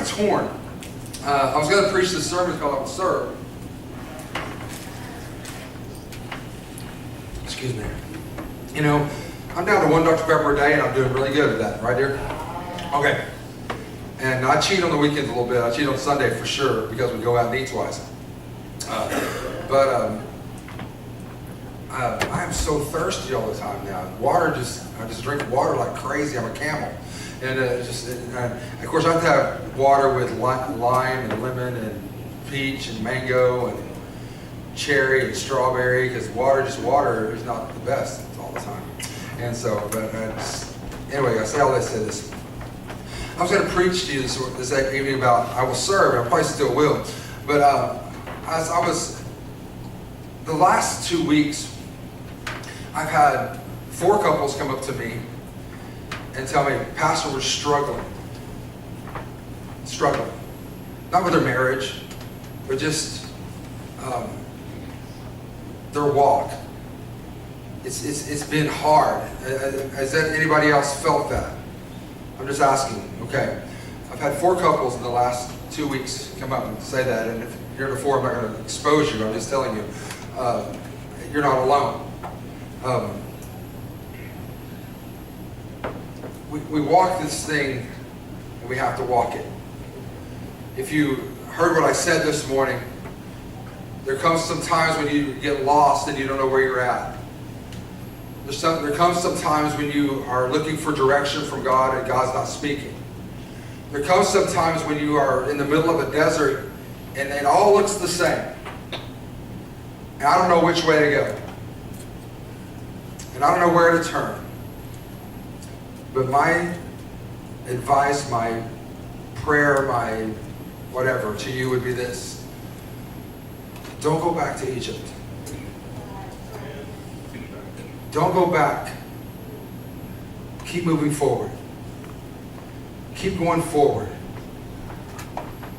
of torn. I was going to preach this sermon called I Will Serve. Excuse me. You know, I'm down to 1 Dr. Pepper a day, and I'm doing really good at that, right, dear? Okay. And I cheat on the weekends a little bit. I cheat on Sunday for sure because we go out and eat twice. I am so thirsty all the time now. I just drink water like crazy. I'm a camel. And of course, I have to have water with lime and lemon and peach and mango and cherry and strawberry, because water is not the best all the time. And so, anyway, I say all this to say this. I was going to preach to you this evening about I will serve, and I probably still will. But as I was, the last 2 weeks, I've had 4 couples come up to me and tell me, Pastor, we're struggling. Struggling. Not with their marriage, but just their walk. It's been hard. Has anybody else felt that? I'm just asking. Okay. I've had 4 couples in the last 2 weeks come up and say that, and if you're in a 4, I'm not going to expose you. I'm just telling you, you're not alone. We walk this thing, and we have to walk it. If you heard what I said this morning, there comes some times when you get lost and you don't know where you're at. There comes some times when you are looking for direction from God and God's not speaking. There comes some times when you are in the middle of a desert and it all looks the same. And I don't know which way to go. And I don't know where to turn. But my advice, my prayer, my whatever to you would be this. Don't go back to Egypt. Don't go back. Keep moving forward. Keep going forward.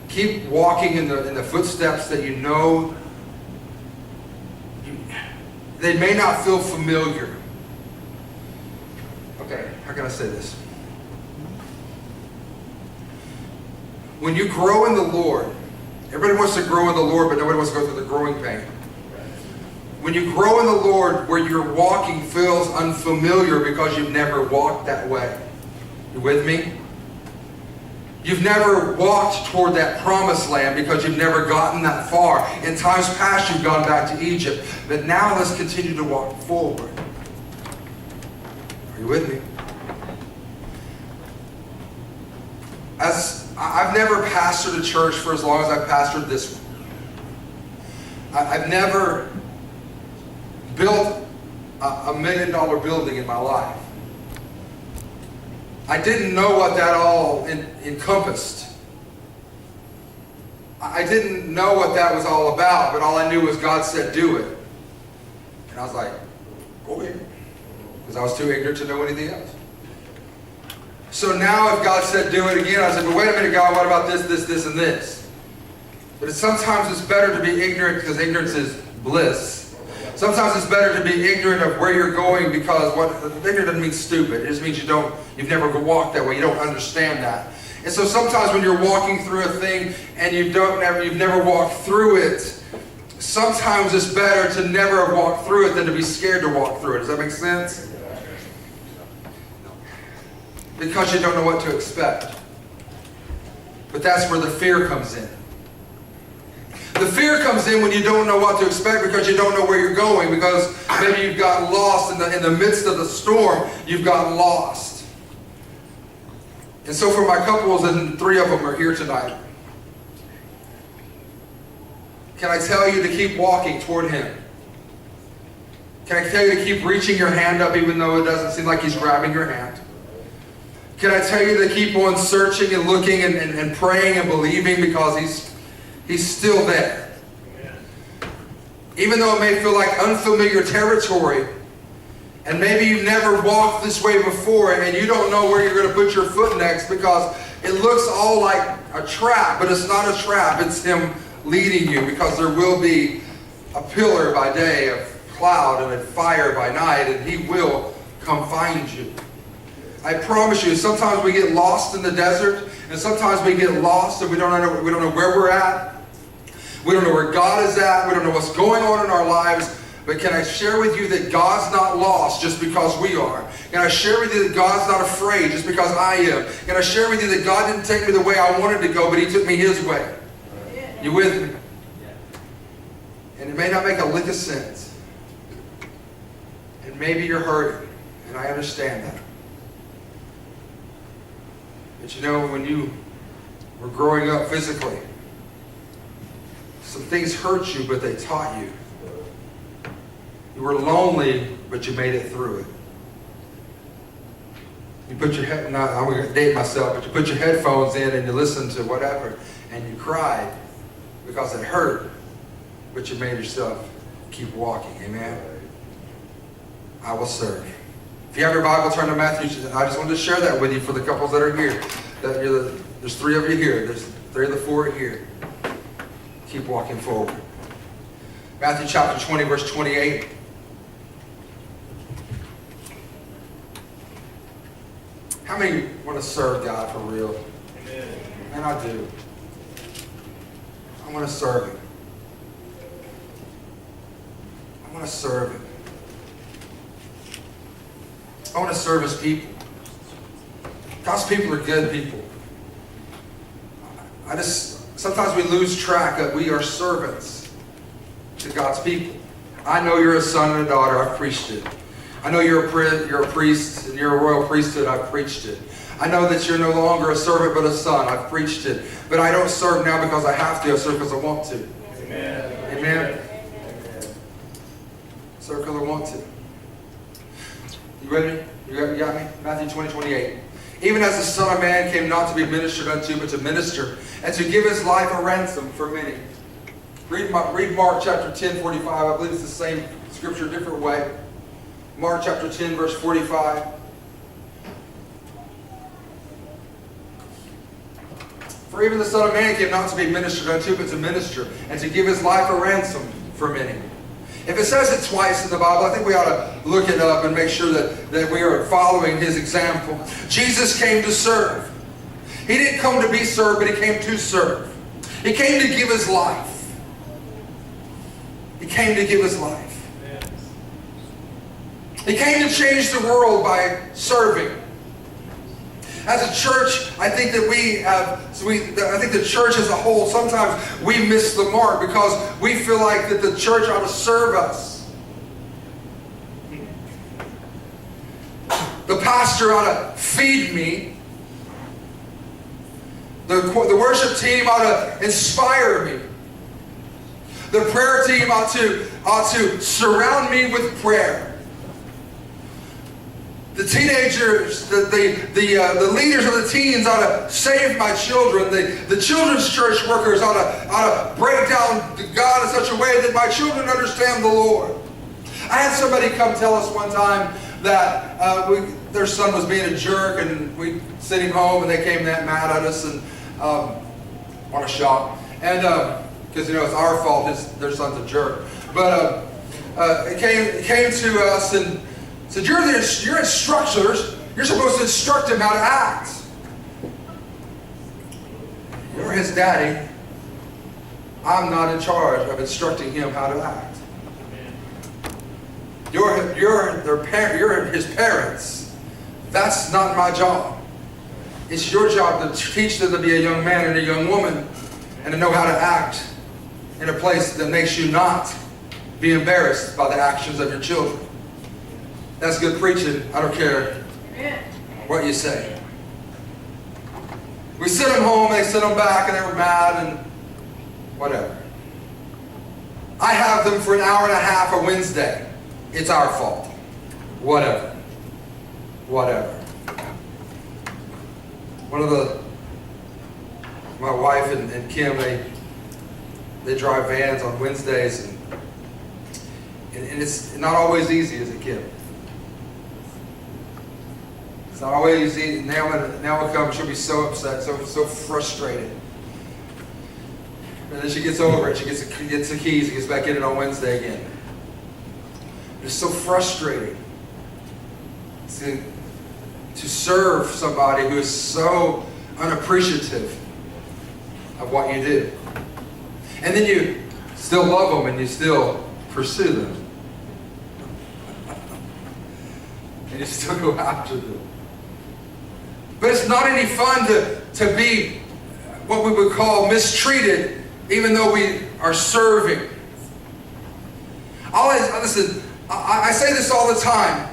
Keep walking in the footsteps that you know. They may not feel familiar. Okay, how can I say this? When you grow in the Lord, everybody wants to grow in the Lord, but nobody wants to go through the growing pain. When you grow in the Lord, where you're walking feels unfamiliar because you've never walked that way. You with me? You've never walked toward that promised land because you've never gotten that far. In times past, you've gone back to Egypt. But now let's continue to walk forward. Are you with me? As I've never pastored a church for as long as I've pastored this one. I've never built a $1 million building in my life. I didn't know what that all encompassed. I didn't know what that was all about, but all I knew was God said do it. And I was like, okay. Because I was too ignorant to know anything else. So now if God said do it again, I said, but wait a minute, God, what about this, and this? But sometimes it's better to be ignorant because ignorance is bliss. Sometimes it's better to be ignorant of where you're going because ignorant doesn't mean stupid. It just means you've never walked that way. You don't understand that. And so sometimes when you're walking through a thing and you've never walked through it, sometimes it's better to never have walked through it than to be scared to walk through it. Does that make sense? Because you don't know what to expect. But that's where the fear comes in. The fear comes in when you don't know what to expect because you don't know where you're going, because maybe you've gotten lost in the midst of the storm. You've gotten lost. And so for my couples, and 3 of them are here tonight, can I tell you to keep walking toward Him? Can I tell you to keep reaching your hand up even though it doesn't seem like He's grabbing your hand? Can I tell you to keep on searching and looking and praying and believing because He's still there. Even though it may feel like unfamiliar territory, and maybe you've never walked this way before and you don't know where you're going to put your foot next because it looks all like a trap, but it's not a trap. It's Him leading you, because there will be a pillar by day, a cloud, and a fire by night, and He will come find you. I promise you, sometimes we get lost in the desert, and sometimes we get lost and we don't know where we're at. We don't know where God is at. We don't know what's going on in our lives. But can I share with you that God's not lost just because we are? Can I share with you that God's not afraid just because I am? Can I share with you that God didn't take me the way I wanted to go, but He took me His way? You with me? And it may not make a lick of sense. And maybe you're hurting, and I understand that. But you know, when you were growing up physically, some things hurt you, but they taught you. You were lonely, but you made it through it. You put your head, not, I'm going to date myself, but you put your headphones in and you listen to whatever, and you cried because it hurt, but you made yourself keep walking. Amen? I will serve. If you have your Bible, turn to Matthew. I just wanted to share that with you for the couples that are here. There's 3 of you here. There's 3 of the 4 here. Keep walking forward. Matthew chapter 20, verse 28. How many want to serve God for real? Amen. And I do. I want to serve Him. I want to serve Him. I want to serve His people. God's people are good people. Sometimes we lose track that we are servants to God's people. I know you're a son and a daughter. I've preached it. I know you're a priest and you're a royal priesthood. I've preached it. I know that you're no longer a servant but a son. I've preached it. But I don't serve now because I have to. I serve because I want to. Amen. Amen. Serve because I want to. You ready? You got me? Matthew 20, 28. Even as the Son of Man came not to be ministered unto, but to minister, and to give His life a ransom for many. Read Mark chapter 10, 45. I believe it's the same scripture, different way. Mark chapter 10, verse 45. For even the Son of Man came not to be ministered unto, but to minister, and to give His life a ransom for many. If it says it twice in the Bible, I think we ought to look it up and make sure that we are following His example. Jesus came to serve. He didn't come to be served, but He came to serve. He came to give His life. He came to give His life. He came to change the world by serving. As a church, I think that I think the church as a whole, sometimes we miss the mark because we feel like that the church ought to serve us. The pastor ought to feed me. The worship team ought to inspire me. The prayer team ought to surround me with prayer. The teenagers, the leaders of the teens ought to save my children. The children's church workers ought to break down God in such a way that my children understand the Lord. I had somebody come tell us one time that their son was being a jerk, and we sent him home, and they came that mad at us and want to shop. And because it's our fault their son's a jerk. But it came to us and said, you're instructors. You're supposed to instruct him how to act. You're his daddy. I'm not in charge of instructing him how to act. You're his parents. That's not my job. It's your job to teach them to be a young man and a young woman and to know how to act in a place that makes you not be embarrassed by the actions of your children. That's good preaching. I don't care what you say. We sent them home, they sent them back, and they were mad and whatever. I have them for an hour and a half a Wednesday. It's our fault. Whatever. My wife and Kim, they drive vans on Wednesdays, and it's not always easy, is it, Kim? It's not always easy. Now will come, she'll be so upset, so frustrated. And then she gets over it. She gets the keys and gets back in it on Wednesday again. It's so frustrating. See, to serve somebody who is so unappreciative of what you do. And then you still love them and you still pursue them. And you still go after them. But it's not any fun to be what we would call mistreated, even though we are serving. Listen, I say this all the time,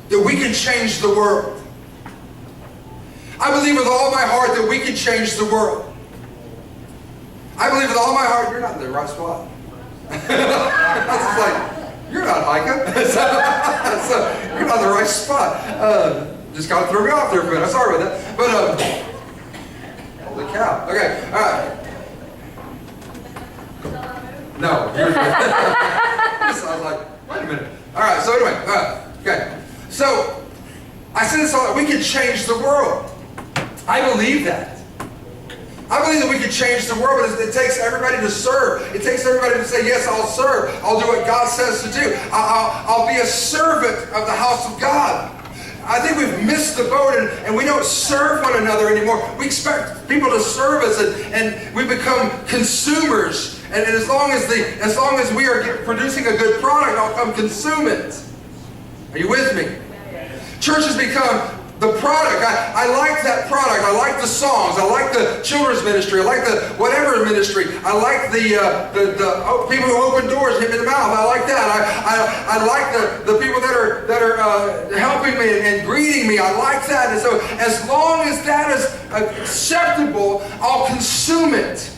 that we can change the world. I believe with all my heart that we can change the world. I believe with all my heart, you're not in the right spot. That's like, you're not hiking. So, you're not in the right spot. Just got to throw me off there, but I'm sorry about that. But, holy cow. Okay, all right. No, you're good. So I was like, wait a minute. All right, so anyway, okay. So, I said this all, we can change the world. I believe that. I believe that we can change the world, but it takes everybody to serve. It takes everybody to say, yes, I'll serve. I'll do what God says to do. I'll be a servant of the house of God. I think we've missed the boat and we don't serve one another anymore. We expect people to serve us and we become consumers. And as long as we are producing a good product, I'll come consume it. Are you with me? Church has become the product. I like that product. I like the songs. I like the children's ministry. I like the whatever ministry. I like the people who open doors and hit me in the mouth. I like that. I like the people that are helping me and greeting me. I like that. And so as long as that is acceptable, I'll consume it.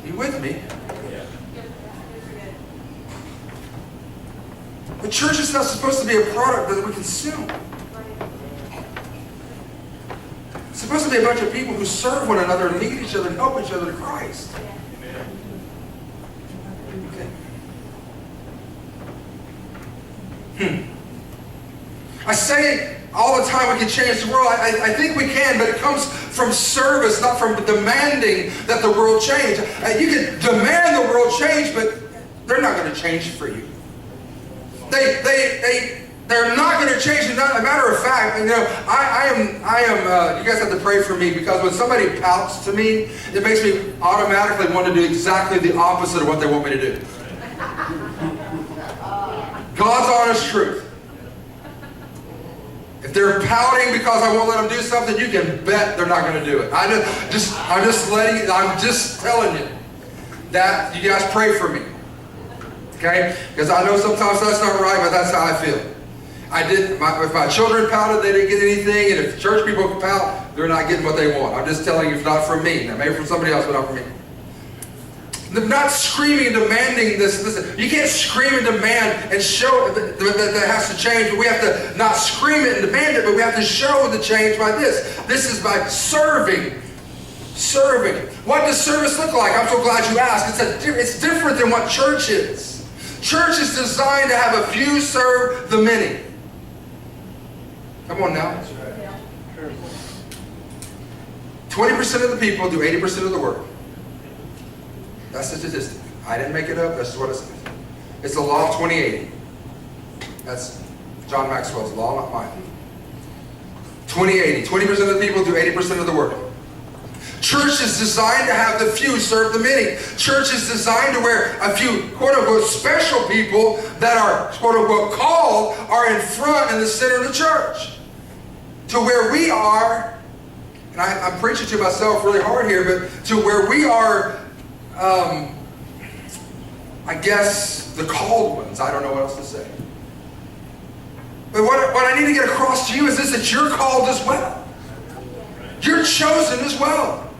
Are you with me? The church is not supposed to be a product that we consume. It's supposed to be a bunch of people who serve one another and lead each other and help each other to Christ. Okay. I say all the time we can change the world. I think we can, but it comes from service, not from demanding that the world change. You can demand the world change, but they're not going to change for you. They're not going to change. As a matter of fact, you know, I am. You guys have to pray for me, because when somebody pouts to me, it makes me automatically want to do exactly the opposite of what they want me to do. God's honest truth. If they're pouting because I won't let them do something, you can bet they're not going to do it. I'm just telling you that you guys pray for me. Okay? Because I know sometimes that's not right, but that's how I feel. If my children pouted, they didn't get anything, and if church people pout, they're not getting what they want. I'm just telling you, it's not from me. Now, maybe from somebody else, but not from me. They're not screaming and demanding this. Listen, you can't scream and demand and show that has to change. But we have to not scream it and demand it, but we have to show the change by this. This is by serving. Serving. What does service look like? I'm so glad you asked. It's different than what church is. Church is designed to have a few serve the many. Come on now. 20% of the people do 80% of the work. That's the statistic. I didn't make it up. That's just what it says. It's the law of 20-80. That's John Maxwell's law, not mine. 20-80. 20% of the people do 80% of the work. Church is designed to have the few serve the many. Church is designed to where a few quote-unquote special people that are quote-unquote called are in front in the center of the church. To where we are, and I'm preaching to myself really hard here, but to where we are, I guess, the called ones. I don't know what else to say. But what I need to get across to you is this, that you're called as well. You're chosen as well.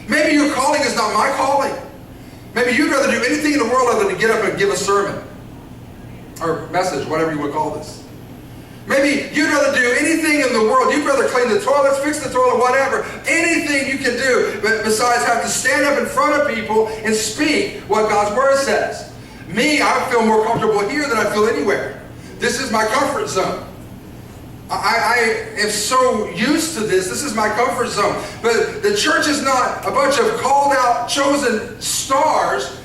Maybe your calling is not my calling. Maybe you'd rather do anything in the world other than get up and give a sermon. Or message, whatever you would call this. Maybe you'd rather do anything in the world. You'd rather clean the toilets, fix the toilet, whatever. Anything you can do, but besides have to stand up in front of people and speak what God's Word says. Me, I feel more comfortable here than I feel anywhere. This is my comfort zone. I am so used to this. This is my comfort zone. But the church is not a bunch of called out, chosen stars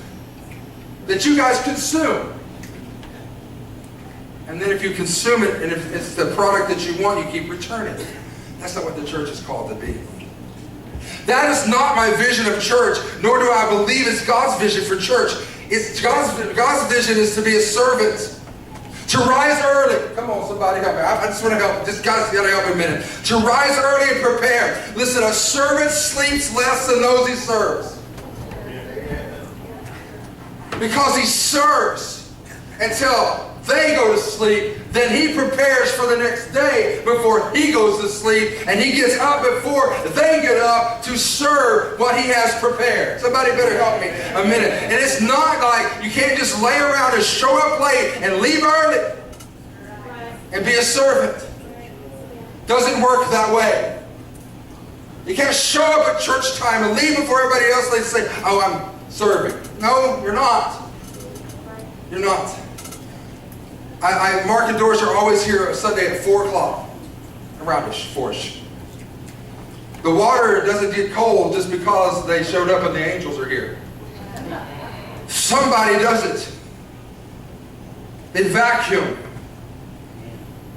that you guys consume. And then if you consume it, and if it's the product that you want, you keep returning. That's not what the church is called to be. That is not my vision of church, nor do I believe it's God's vision for church. It's God's vision is to be a servant. To rise early. Come on, somebody help me. I just want to help. This guy's got to help me a minute. To rise early and prepare. Listen, a servant sleeps less than those he serves. Because he serves until they go to sleep, then he prepares for the next day before he goes to sleep, and he gets up before they get up to serve what he has prepared. Somebody better help me a minute. And it's not like you can't just lay around and show up late and leave early and be a servant. Doesn't work that way. You can't show up at church time and leave before everybody else. They say, oh, I'm serving. No, you're not. You're not. Market doors are always here Sunday at 4 o'clock. Around-ish, 4-ish. The water doesn't get cold just because they showed up and the angels are here. Somebody does it. They vacuum.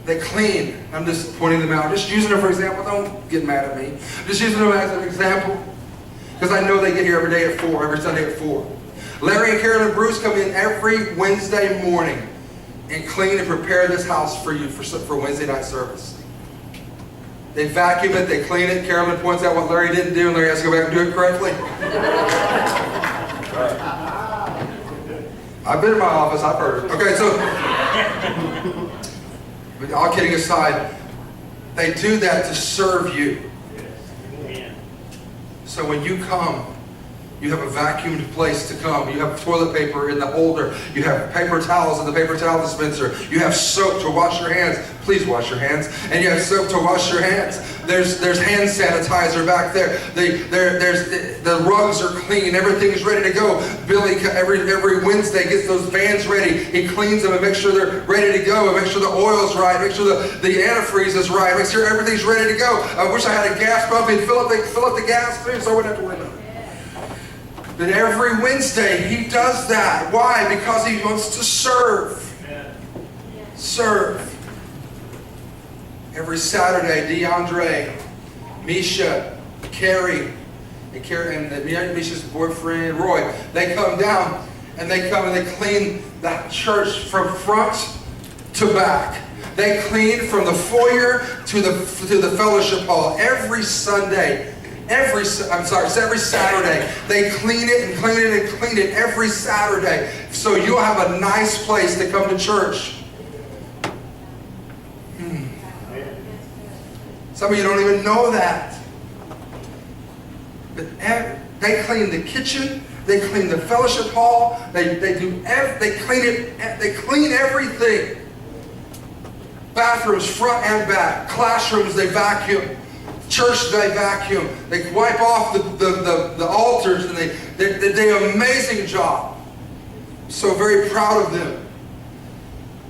They clean. I'm just pointing them out. Just using them for example. Don't get mad at me. Just using them as an example. Because I know they get here every day at 4, every Sunday at 4. Larry and Carolyn Bruce come in every Wednesday morning and clean and prepare this house for you for Wednesday night service. They vacuum it, they clean it. Carolyn points out what Larry didn't do, and Larry has to go back and do it correctly. I've been in my office, I've heard it. Okay, so, but all kidding aside, they do that to serve you. So when you come, you have a vacuumed place to come. You have toilet paper in the holder. You have paper towels in the paper towel dispenser. You have soap to wash your hands. Please wash your hands. And you have soap to wash your hands. There's hand sanitizer back there. The rugs are clean. Everything's ready to go. Billy every Wednesday gets those vans ready. He cleans them and makes sure they're ready to go. And make sure the oil's right. Make sure the antifreeze is right. Make sure everything's ready to go. I wish I had a gas pump and fill up the gas too, so I wouldn't have to worry about it. But every Wednesday he does that. Why? Because he wants to serve. Serve. Every Saturday, DeAndre, Misha, Carrie, and Misha's boyfriend, Roy, they come down and they clean the church from front to back. They clean from the foyer to the fellowship hall every Sunday. Every Saturday. They clean it and clean it and clean it every Saturday. So you'll have a nice place to come to church. Some of you don't even know that. But they clean the kitchen. They clean the fellowship hall. They clean everything. Bathrooms, front and back. Classrooms, they vacuum. Church, they vacuum. They wipe off the altars, and they do an amazing job. So very proud of them.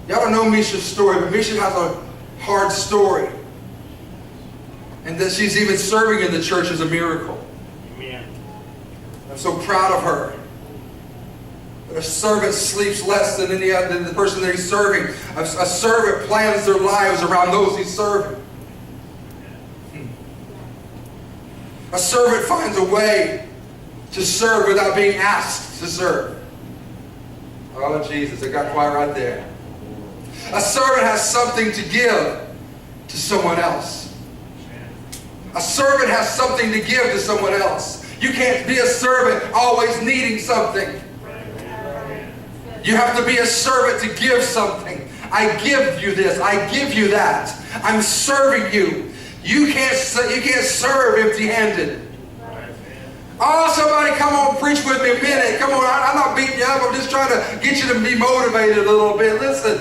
Y'all don't know Misha's story, but Misha has a hard story. And that she's even serving in the church is a miracle. Amen. I'm so proud of her. But a servant sleeps less than than the person that he's serving. A servant plans their lives around those he's serving. A servant finds a way to serve without being asked to serve. Oh, Jesus, it got quiet right there. A servant has something to give to someone else. A servant has something to give to someone else. You can't be a servant always needing something. You have to be a servant to give something. I give you this. I give you that. I'm serving you. You can't serve empty-handed. Oh, somebody come on, preach with me a minute. Come on, I'm not beating you up. I'm just trying to get you to be motivated a little bit. Listen,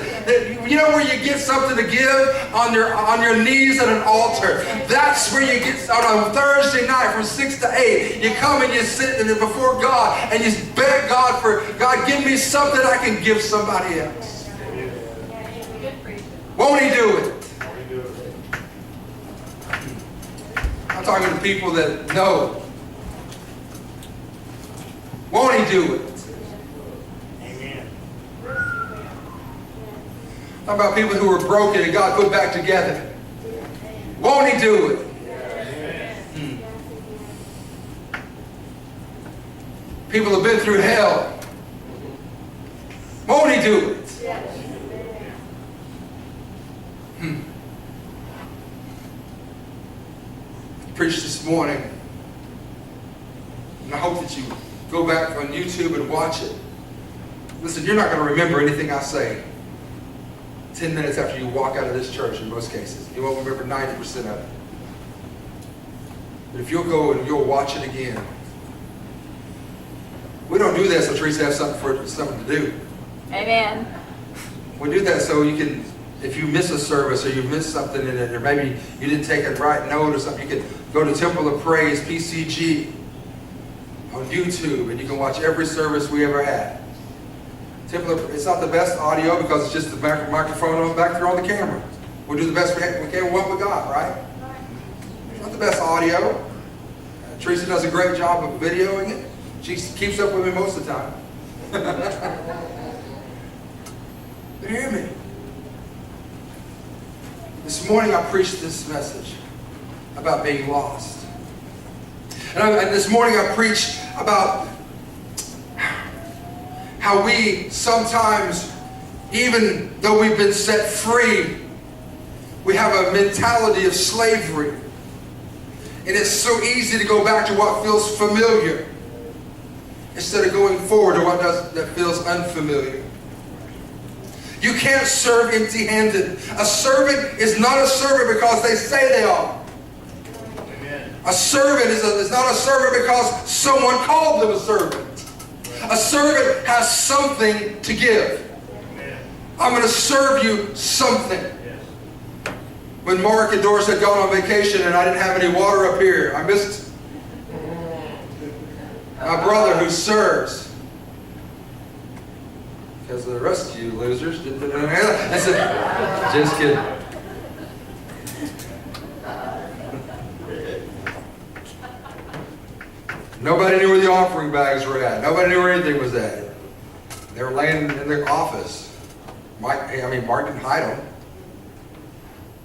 you know where you get something to give? On your knees at an altar. That's where you get, on a Thursday night from 6 to 8. You come and you sit before God and you beg God for, God, give me something I can give somebody else. Won't He do it? I'm talking to people that know. Won't He do it? Amen. How about people who were broken and God put back together? Won't He do it? People have been through hell. Won't He do it? I preached this morning, and I hope that you go back on YouTube and watch it. Listen, you're not going to remember anything I say 10 minutes after you walk out of this church in most cases. You won't remember 90% of it. But if you'll go and you'll watch it again. We don't do that so Teresa has something to do. Amen. We do that so you can, if you miss a service or you miss something in it, or maybe you didn't take a right note or something, you can go to Temple of Praise PCG on YouTube and you can watch every service we ever had. It's not the best audio because it's just the microphone on back there on the camera. We'll do the best we can with what we got, right? It's not the best audio. Teresa does a great job of videoing it. She keeps up with me most of the time. But hear me. This morning I preached this message about being lost. And this morning I preached about how we sometimes, even though we've been set free, we have a mentality of slavery. And it's so easy to go back to what feels familiar instead of going forward to what that feels unfamiliar. You can't serve empty-handed. A servant is not a servant because they say they are. Amen. A servant is not a servant because someone called them a servant. A servant has something to give. Amen. I'm going to serve you something. Yes. When Mark and Doris had gone on vacation and I didn't have any water up here, I missed my brother who serves. Because the rest of you losers didn't. I said, just kidding. Nobody knew where the offering bags were at. Nobody knew where anything was at. They were laying in their office. Mark didn't hide them.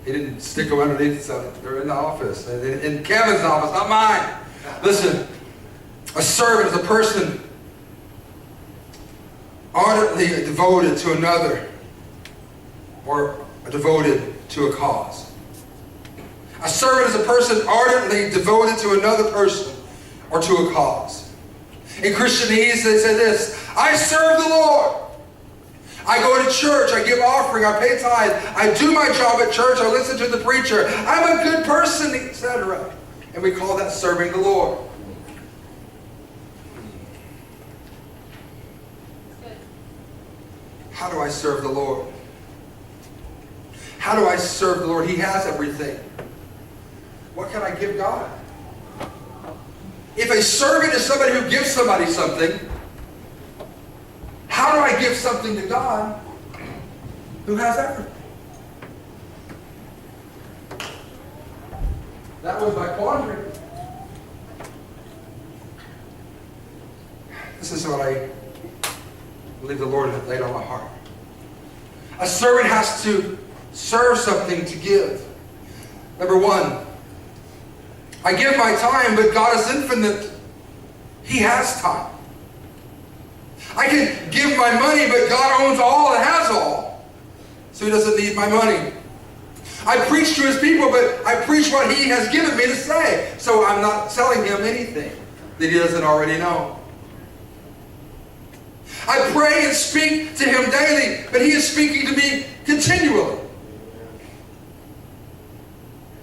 He didn't stick them underneath something. They were in the office. In Kevin's office, not mine. Listen, a servant is a person ardently devoted to another or devoted to a cause. A servant is a person ardently devoted to another person or to a cause. In Christianese, they say this: I serve the Lord. I go to church, I give offering, I pay tithe, I do my job at church, I listen to the preacher, I'm a good person, etc. And we call that serving the Lord. How do I serve the Lord? How do I serve the Lord? He has everything. What can I give God? If a servant is somebody who gives somebody something, how do I give something to God who has everything? That was my quandary. This is what I believe the Lord had laid on my heart. A servant has to serve something to give. Number one, I give my time, but God is infinite. He has time. I can give my money, but God owns all and has all. So He doesn't need my money. I preach to His people, but I preach what He has given me to say. So I'm not telling Him anything that He doesn't already know. I pray and speak to Him daily, but He is speaking to me continually.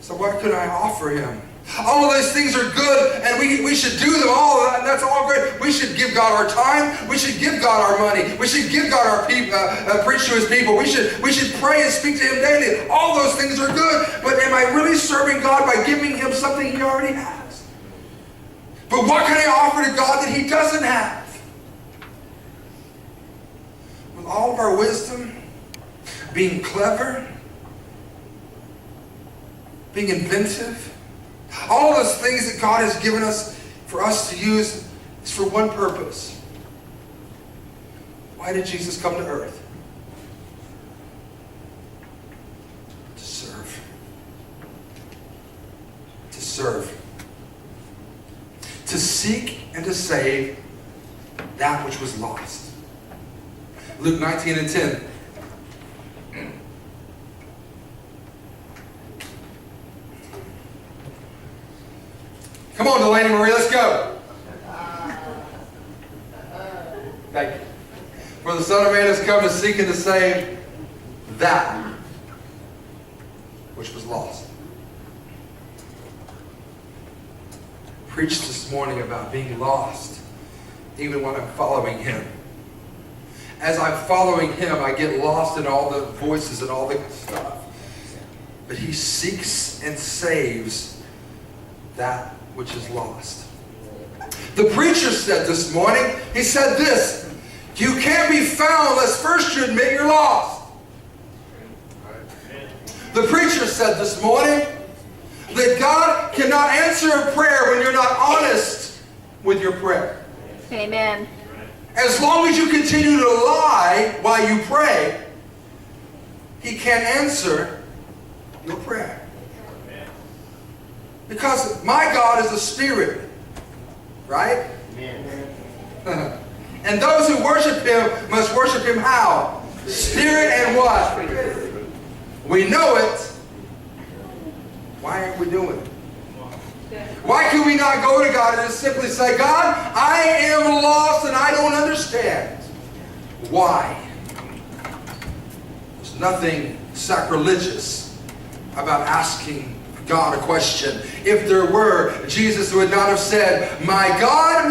So what could I offer Him? All of those things are good, and we should do them all. And that's all great. We should give God our time. We should give God our money. We should give God our people, preach to His people. We should pray and speak to Him daily. All those things are good. But am I really serving God by giving Him something He already has? But what can I offer to God that He doesn't have? With all of our wisdom, being clever, being inventive, all those things that God has given us for us to use is for one purpose. Why did Jesus come to earth? to seek and to save that which was lost. Luke 19:10. Come on, Delaney Marie, let's go. Thank you. For the Son of Man has come to seek and to save that which was lost. Preached this morning about being lost, even when I'm following Him. As I'm following Him, I get lost in all the voices and all the stuff. But He seeks and saves that which is lost. The preacher said this morning, he said this: you can't be found unless first you admit you're lost. The preacher said this morning that God cannot answer a prayer when you're not honest with your prayer. Amen. As long as you continue to lie while you pray, He can't answer your prayer. Because my God is a spirit, right? Amen. And those who worship Him must worship Him how? Spirit and what? We know it. Why aren't we doing it? Why can we not go to God and just simply say, God, I am lost and I don't understand. Why? There's nothing sacrilegious about asking God a question. If there were, Jesus would not have said, my God,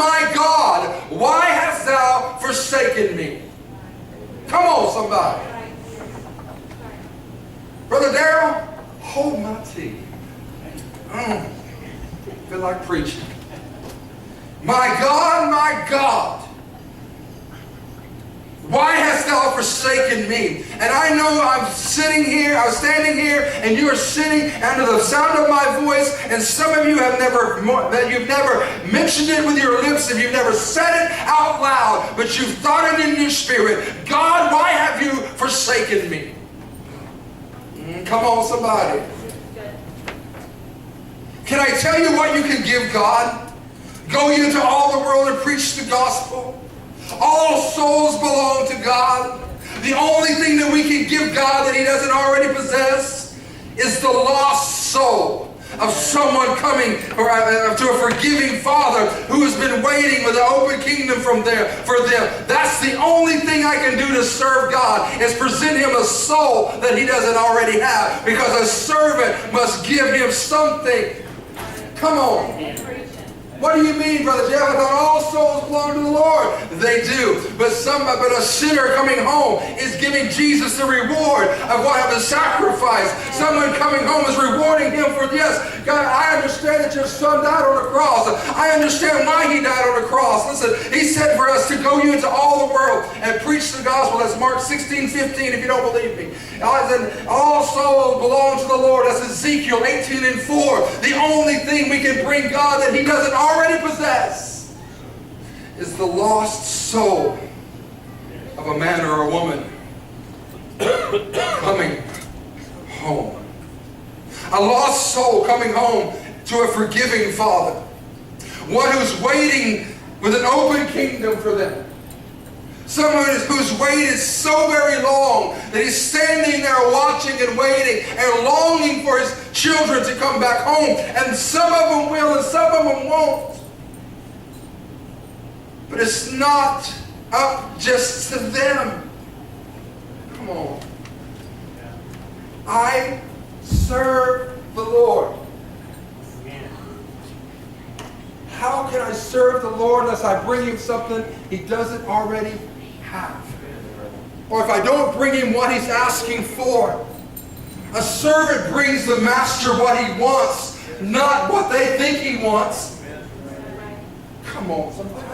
why hast thou forsaken me? Come on, somebody. Brother Darrell, hold my tea. I feel like preaching. My God, why hast thou forsaken me? And I know I'm standing here, and you are sitting under the sound of my voice, and some of you you've never mentioned it with your lips, and you've never said it out loud, but you've thought it in your spirit. God, why have you forsaken me? Come on, somebody. Can I tell you what you can give God? Go ye into all the world and preach the gospel. All souls belong to God. The only thing that we can give God that He doesn't already possess is the lost soul of someone coming to a forgiving Father who has been waiting with an open kingdom for them. That's the only thing I can do to serve God, is present Him a soul that He doesn't already have, because a servant must give Him something. Come on. What do you mean, Brother Jeff? I thought all souls belong to the Lord. They do. But a sinner coming home is giving Jesus the reward of what the sacrifice. Someone coming home is rewarding him for, yes, God, I understand that your Son died on the cross. I understand why He died on the cross. Listen, He said for us to go you into all the world and preach the gospel. That's Mark 16:15, if you don't believe me. All souls belong to the Lord. That's Ezekiel 18:4. The only thing we can bring God that He doesn't already possess is the lost soul of a man or a woman coming home. A lost soul coming home to a forgiving Father. One who's waiting with an open kingdom for them. Someone who's waited so very long that he's standing there watching and waiting and longing for his children to come back home. And some of them will and some of them won't. But it's not up just to them. Come on. I serve the Lord. How can I serve the Lord unless I bring Him something He doesn't already have? Or if I don't bring Him what He's asking for? A servant brings the master what he wants, not what they think he wants. Come on, somebody.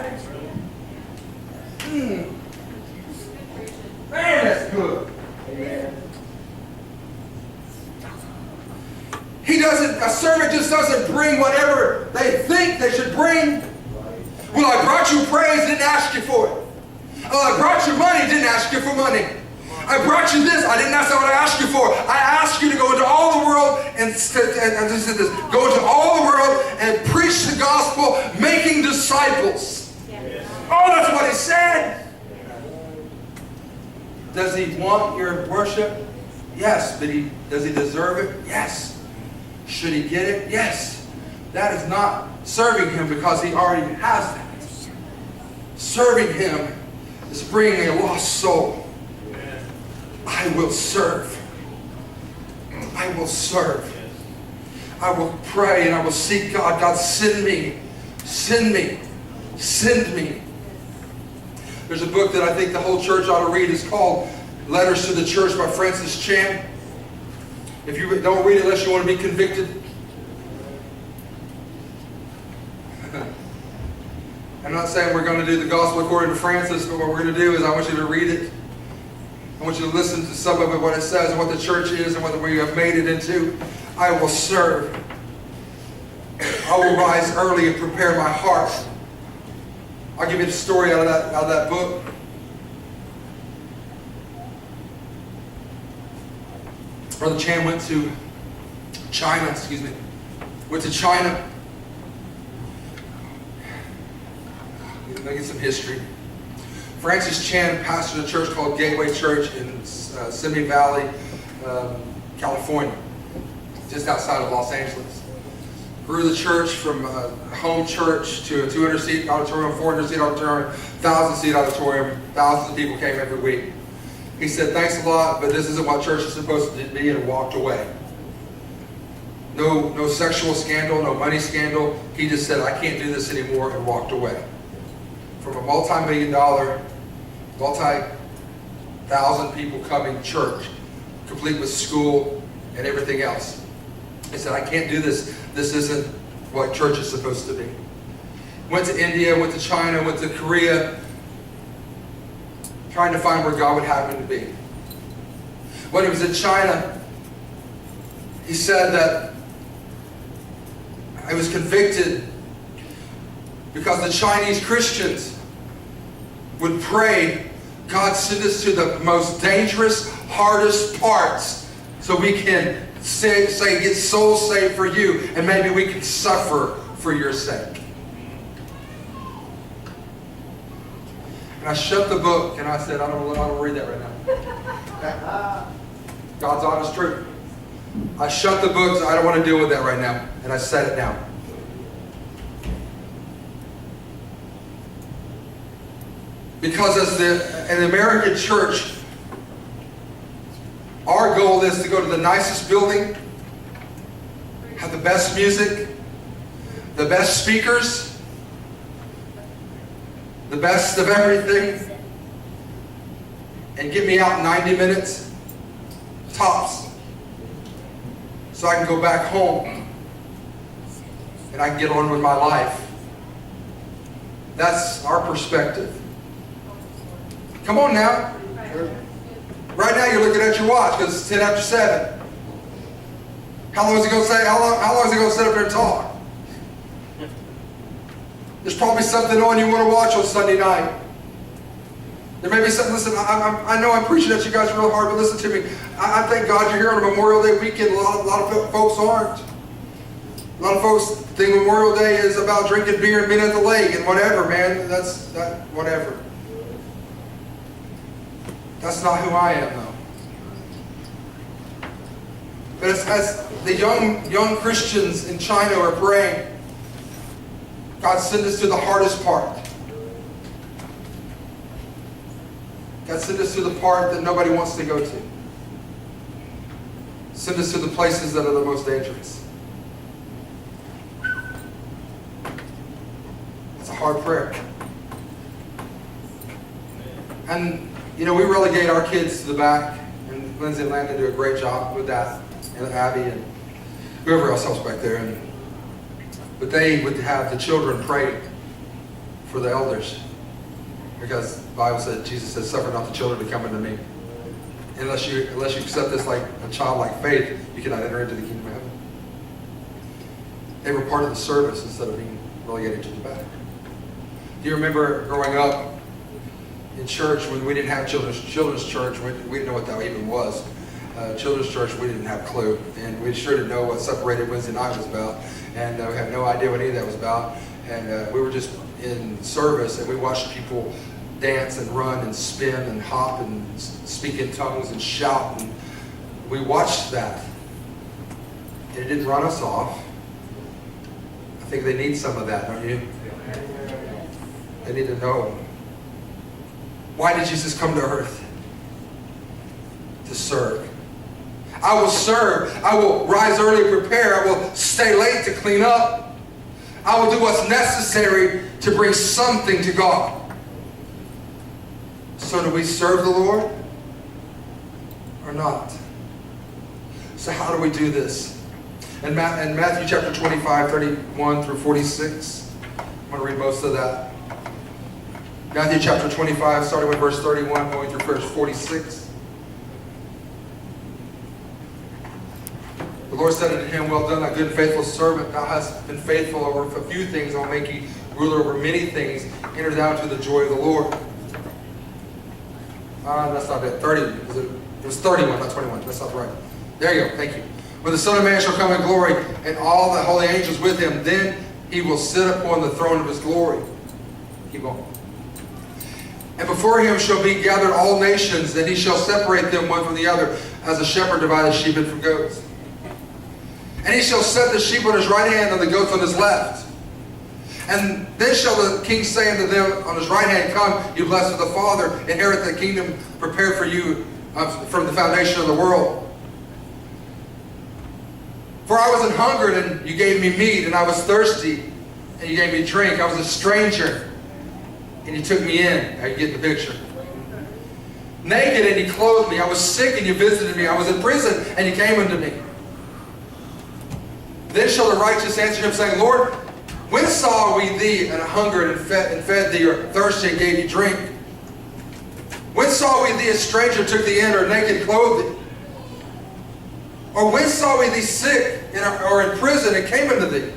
Man, that's good. A servant just doesn't bring whatever they think they should bring. Well, I brought you praise, didn't ask you for it. Oh, I brought you money, didn't ask you for money. I brought you this. I didn't ask what I asked you for. I asked you to go into all the world and listen to this. Go into all the world and preach the gospel, making disciples. Oh, that's what he said. Does he want your worship? Yes. But does he deserve it? Yes. Should he get it? Yes. That is not serving him because he already has that. Serving him is bringing a lost soul. I will serve. I will serve. I will pray and I will seek God. God, send me. Send me. Send me. There's a book that I think the whole church ought to read. It's called Letters to the Church by Francis Chan. If you don't read it unless you want to be convicted. I'm not saying we're going to do the gospel according to Francis, but what we're going to do is I want you to read it. I want you to listen to some of it, what it says, and what the church is, and what we have made it into. I will serve. I will rise early and prepare my heart. I'll give you the story out of that book. Brother Chan went to China, Went to China. Making some history. Francis Chan pastored a church called Gateway Church in Simi Valley, California, just outside of Los Angeles. Grew the church from a home church to a 200-seat auditorium, 400-seat auditorium, 1,000-seat auditorium. Thousands of people came every week. He said, thanks a lot, but this isn't what church is supposed to be, and walked away. No sexual scandal, no money scandal. He just said, I can't do this anymore, and walked away. From a multi-million-dollar, multi-thousand people coming church, complete with school and everything else. He said, I can't do this. This isn't what church is supposed to be. Went to India, went to China, went to Korea, trying to find where God would have him to be. When he was in China, he said that I was convicted because the Chinese Christians would pray, God, send us to the most dangerous, hardest parts so we can get souls saved for you, and maybe we can suffer for your sake. And I shut the book and I said, I don't read that right now. God's honest truth. I shut the books. I don't want to deal with that right now. And I set it down. Because as an American church, our goal is to go to the nicest building, have the best music, the best speakers, the best of everything, and get me out in 90 minutes, tops, so I can go back home and I can get on with my life. That's our perspective. Come on now. Right now you're looking at your watch because it's 10 after 7. How long is he going to say? How long is he going to sit up there and talk? There's probably something on you want to watch on Sunday night. There may be something. Listen, I know I'm preaching at you guys real hard, but listen to me. I thank God you're here on a Memorial Day weekend. A lot of folks aren't. A lot of folks think Memorial Day is about drinking beer and being at the lake and whatever, man. Whatever. That's not who I am, though. But as the young Christians in China are praying, God, send us to the hardest part. God, send us to the part that nobody wants to go to. Send us to the places that are the most dangerous. It's a hard prayer. And we relegate our kids to the back, and Lindsay and Landon do a great job with that, and Abby and whoever else back there. But they would have the children pray for the elders, because the Bible said, Jesus said, suffer not the children to come unto me. Unless you accept this like a childlike faith, you cannot enter into the kingdom of heaven. They were part of the service instead of being relegated to the back. Do you remember growing up, in church, when we didn't have children's church, we didn't know what that even was. Children's church, we didn't have a clue. And we sure didn't know what separated Wednesday night was about. And we had no idea what any of that was about. And we were just in service, and we watched people dance and run and spin and hop and speak in tongues and shout. And we watched that. And it didn't run us off. I think they need some of that, don't you? They need to know. Why did Jesus come to earth? To serve. I will serve. I will rise early to prepare. I will stay late to clean up. I will do what's necessary to bring something to God. So do we serve the Lord or not? So how do we do this? In Matthew chapter 25, 31 through 46. I'm going to read most of that. Matthew chapter 25, starting with verse 31, going through verse 46. The Lord said unto him, Well done, thy good and faithful servant. Thou hast been faithful over a few things. I will make you ruler over many things. Enter thou into the joy of the Lord. That's not it. 30. It was 31, not 21. That's not right. There you go. Thank you. When the Son of Man shall come in glory, and all the holy angels with him, then he will sit upon the throne of his glory. Keep going. And before him shall be gathered all nations, and he shall separate them one from the other, as a shepherd divideth sheep from goats. And he shall set the sheep on his right hand, and the goats on his left. And then shall the king say unto them on his right hand, Come, you blessed of the Father, inherit the kingdom prepared for you from the foundation of the world. For I was an hungered, and you gave me meat, and I was thirsty, and you gave me drink. I was a stranger, and you took me in. Now you get the picture. Naked, and you clothed me. I was sick, and you visited me. I was in prison, and you came unto me. Then shall the righteous answer him, saying, Lord, when saw we thee and hungered and fed thee, or thirsty and gave you drink? When saw we thee a stranger, took thee in, or naked and clothed thee? Or when saw we thee sick or in prison and came unto thee?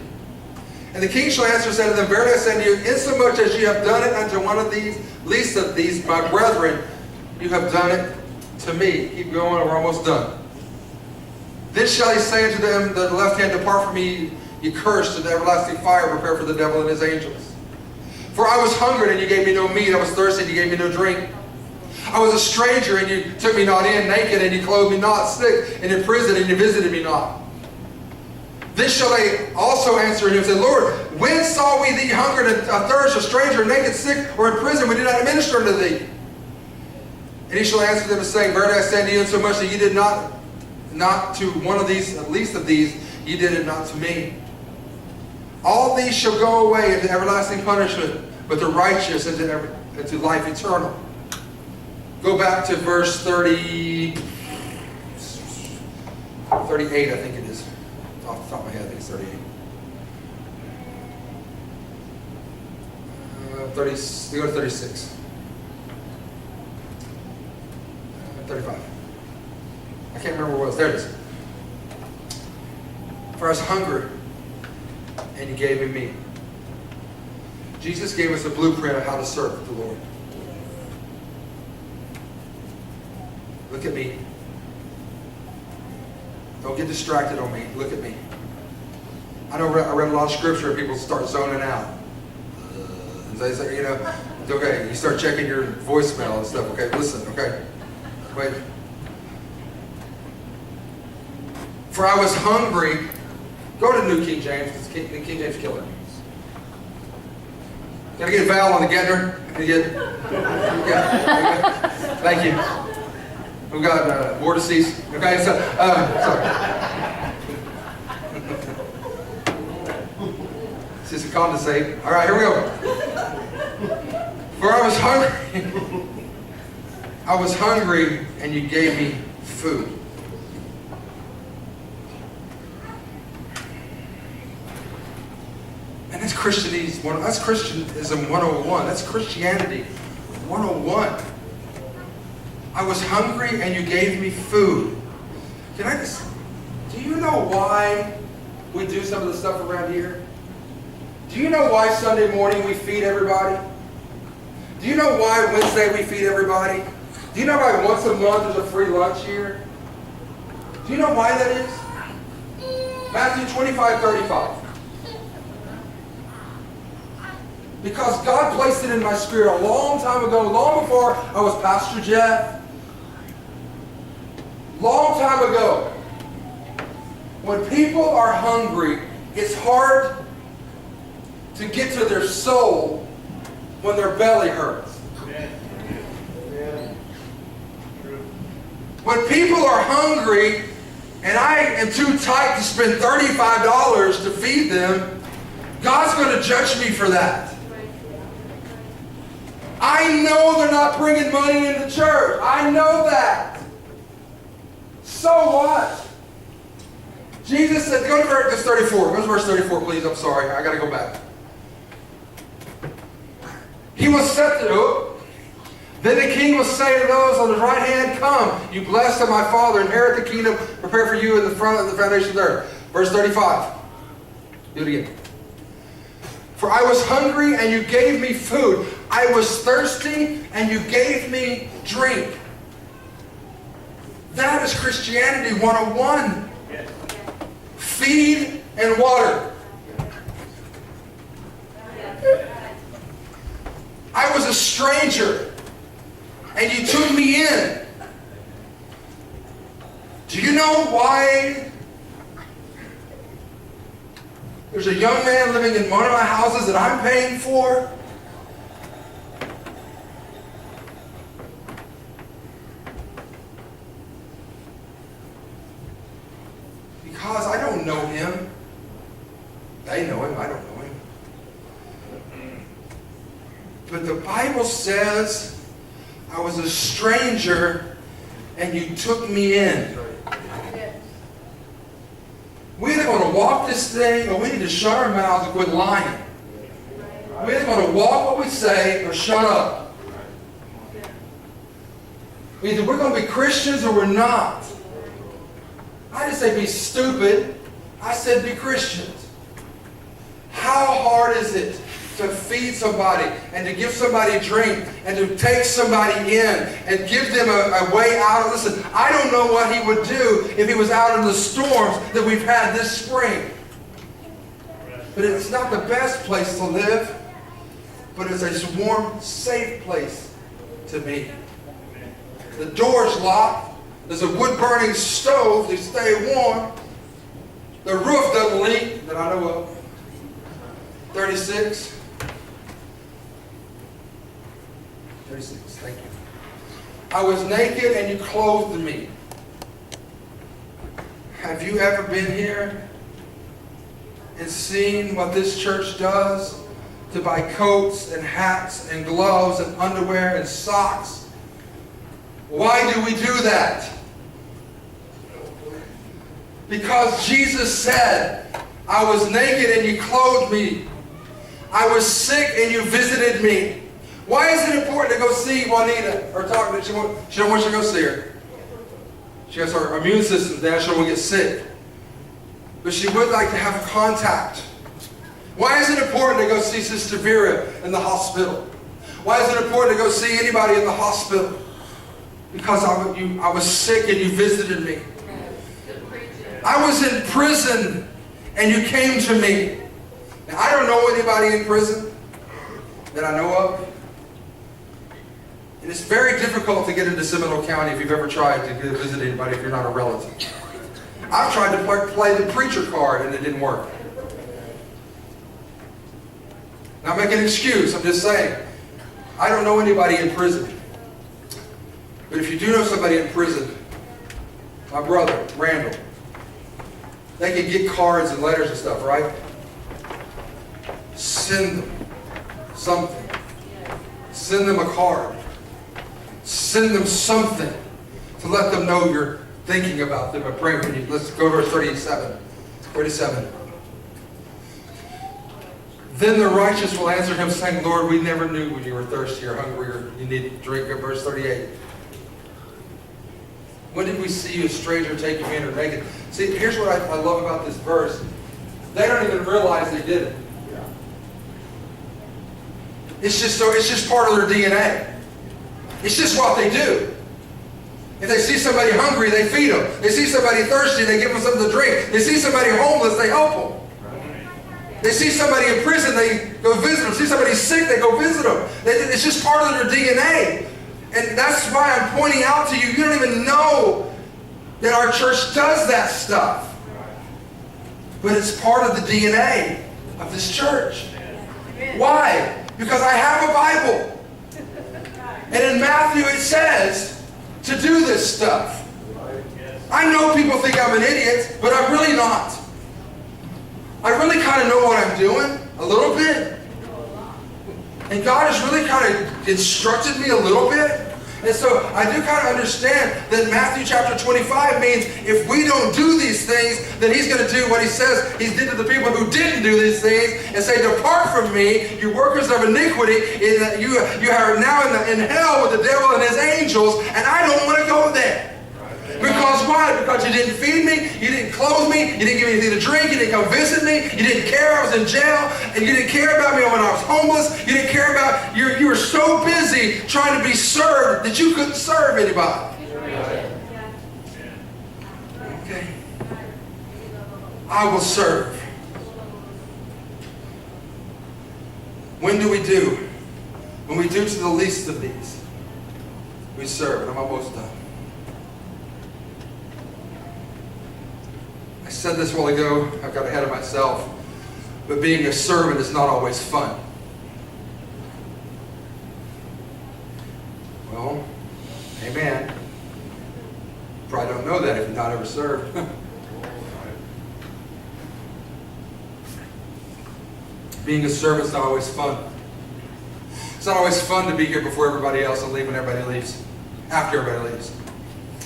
And the king shall answer and say to them, Verily I say unto you, insomuch as ye have done it unto one of these, least of these, my brethren, you have done it to me. Keep going, we're almost done. Then shall he say unto them that the left hand, Depart from me, ye cursed, to the everlasting fire prepared for the devil and his angels. For I was hungered, and you gave me no meat. I was thirsty, and you gave me no drink. I was a stranger, and you took me not in. Naked, and you clothed me not. Sick, and in prison, and you visited me not. Then shall they also answer him and say, Lord, when saw we thee hungered and thirst, a stranger, naked, sick, or in prison? We did not minister unto thee. And he shall answer them and say, Verily I say unto you, insomuch that ye did not to one of these, at least of these, ye did it not to me. All these shall go away into everlasting punishment, but the righteous into life eternal. Go back to verse 38, I think it is. Off the top of my head, I think it's 38. 30, go to 36. 35. I can't remember what it was. There it is. For I was hungry, and you gave me meat. Jesus gave us a blueprint of how to serve the Lord. Look at me. Don't get distracted on me. Look at me. I know I read a lot of scripture and people start zoning out. And they say, you know, okay, you start checking your voicemail and stuff. Okay, listen, okay. Wait. For I was hungry. Go to New King James, because King James killed it. Can I get a vowel on the getter? Can I get? Yeah. Thank you. We've got vortices. Okay, so sorry. It's just a condensate. All right, here we go. For I was hungry. I was hungry, and you gave me food. And that's Christianism. That's Christianism 101. That's Christianity 101. I was hungry and you gave me food. Do you know why we do some of the stuff around here? Do you know why Sunday morning we feed everybody? Do you know why Wednesday we feed everybody? Do you know why once a month there's a free lunch here? Do you know why that is? Matthew 25:35. Because God placed it in my spirit a long time ago, long before I was Pastor Jeff. Long time ago. When people are hungry, it's hard to get to their soul when their belly hurts. When people are hungry and I am too tight to spend $35 to feed them, God's going to judge me for that. I know they're not bringing money into church. I know that. So what? Jesus said, go to verse 34. Go to verse 34, please. I'm sorry. I got to go back. He was set to do. Then the king will say to those on his right hand, come, you blessed of my Father, inherit the kingdom prepared for you in the front of the foundation of the earth. Verse 35. Do it again. For I was hungry and you gave me food. I was thirsty and you gave me drink. That is Christianity 101. Yes. Feed and water. I was a stranger and you took me in. Do you know why there's a young man living in one of my houses that I'm paying for? Because I don't know him. They know him, I don't know him. But the Bible says, I was a stranger and you took me in. We're either going to walk this thing or we need to shut our mouths and quit lying. We're either going to walk what we say or shut up. Either we're going to be Christians or we're not. I didn't say be stupid. I said be Christians. How hard is it to feed somebody and to give somebody a drink and to take somebody in and give them a way out? Listen, I don't know what he would do if he was out in the storms that we've had this spring. But it's not the best place to live, but it's a warm, safe place to be. The door's locked. There's a wood-burning stove to stay warm. The roof doesn't leak that I know of. 36. 36, thank you. I was naked and you clothed me. Have you ever been here and seen what this church does to buy coats and hats and gloves and underwear and socks? Why do we do that? Because Jesus said, I was naked and you clothed me. I was sick and you visited me. Why is it important to go see Juanita or talk to her? She don't want you to go see her. She has her immune system down. She don't want to get sick. But she would like to have contact. Why is it important to go see Sister Vera in the hospital? Why is it important to go see anybody in the hospital? Because I was sick and you visited me. I was in prison and you came to me. Now, I don't know anybody in prison that I know of. And it's very difficult to get into Seminole County if you've ever tried to visit anybody if you're not a relative. I've tried to play the preacher card and it didn't work. Not making an excuse, I'm just saying. I don't know anybody in prison. But if you do know somebody in prison, my brother, Randall, they can get cards and letters and stuff, right? Send them something. Send them a card. Send them something to let them know you're thinking about them and praying for you. Let's go to verse 37. 37. Then the righteous will answer him, saying, Lord, we never knew when you were thirsty or hungry or you needed drink. Verse 38. When did we see you a stranger take you in or naked? See, here's what I love about this verse. They don't even realize they did it. It's just part of their DNA. It's just what they do. If they see somebody hungry, they feed them. They see somebody thirsty, they give them something to drink. They see somebody homeless, they help them. They see somebody in prison, they go visit them. See somebody sick, they go visit them. It's just part of their DNA. And that's why I'm pointing out to you, you don't even know that our church does that stuff. But it's part of the DNA of this church. Why? Because I have a Bible. And in Matthew it says to do this stuff. I know people think I'm an idiot, but I'm really not. I really kind of know what I'm doing, a little bit. And God has really kind of instructed me a little bit. And so I do kind of understand that Matthew chapter 25 means if we don't do these things, then He's going to do what He says He did to the people who didn't do these things and say, depart from me, you workers of iniquity. You are now in hell with the devil and his angels, and I don't want to go there. Because why? Because you didn't feed me, you didn't clothe me, you didn't give me anything to drink, you didn't come visit me, you didn't care I was in jail, and you didn't care about me when I was homeless, you didn't care about, you were so busy trying to be served that you couldn't serve anybody. Okay. I will serve. When do we do? When we do to the least of these, we serve. And I'm almost done. I said this a while ago, I got ahead of myself, but being a servant is not always fun. Well, amen. Probably don't know that if you've not ever served. Being a servant is not always fun. It's not always fun to be here before everybody else and leave when everybody leaves, after everybody leaves.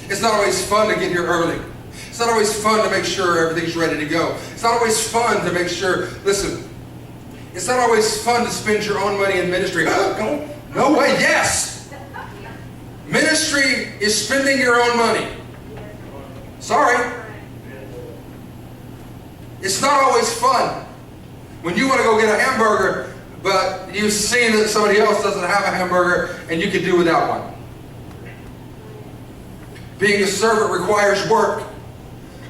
It's not always fun to get here early. It's not always fun to make sure everything's ready to go. It's not always fun to make sure, listen, it's not always fun to spend your own money in ministry. No way, yes. Ministry is spending your own money. Sorry. It's not always fun. When you want to go get a hamburger, but you've seen that somebody else doesn't have a hamburger and you can do without one. Being a servant requires work.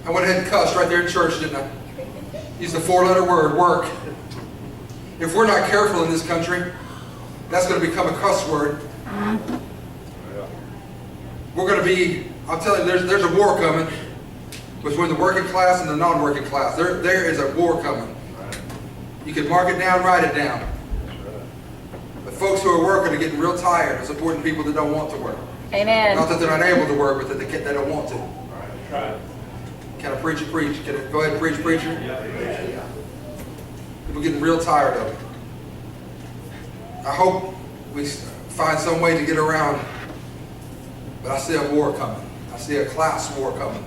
I went ahead and cussed right there in church, didn't I? Used the 4-letter word, work. If we're not careful in this country, that's going to become a cuss word. We're going to be, I'm telling you, there's a war coming between the working class and the non-working class. There is a war coming. You can mark it down, write it down. But folks who are working are getting real tired of supporting people that don't want to work. Amen. Not that they're not able to work, but that they don't want to. Right. Can a preacher preach? Can I go ahead and preach, preacher? Yeah. People getting real tired of it. I hope we find some way to get around, but I see a war coming. I see a class war coming.